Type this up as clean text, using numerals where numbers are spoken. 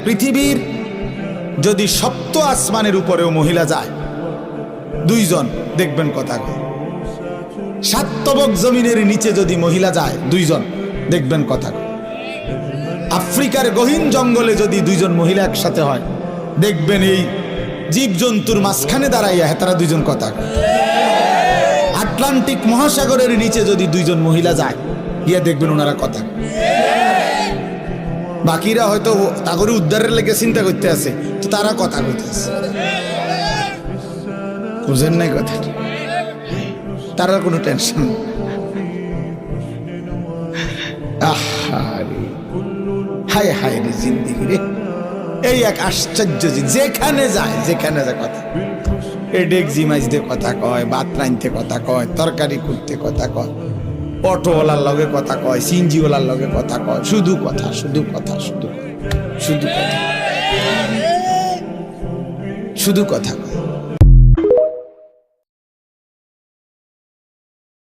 পৃথিবীর যদি সপ্ত আসমানের উপরেও মহিলা যায় দুইজন, দেখবেন কথা কয়। সাত তবক জমিনের নিচে যদি মহিলা যায় দুইজন, দেখবেন কথা কয়। আফ্রিকার গহীন জঙ্গলে যদি দুইজন মহিলা একসাথে হয়, দেখবেন এই জীবজন্তুর মাঝখানে দাঁড়াইয়া তারা দুইজন কথা কয়। আটলান্টিক মহাসাগরের নিচে যদি দুইজন মহিলা যায়, গিয়া দেখবেন ওনারা কথা কয়। বাকিরা হয়তো তাগরে উদ্ধারের লেগে চিন্তা করতে আছে, তো তারা কথা কইতেছে। বুঝেন নাই কথা, তারা কোনো টেনশন। হায় হায় রে জিন্দিগি রে, এই এক আশ্চর্য। যেখানে যায় কথা, এই ডেকজি মাইজতে কথা কয়, ভাত রাঁধতে কথা কয়, তরকারি করতে কথা কয়, অটোওয়ালার লগে কথা কয়, সিনজিওয়ালার লগে কথা কয়, শুধু কথা শুধু কথা শুধু কথা শুধু কথা শুধু কথা কয়।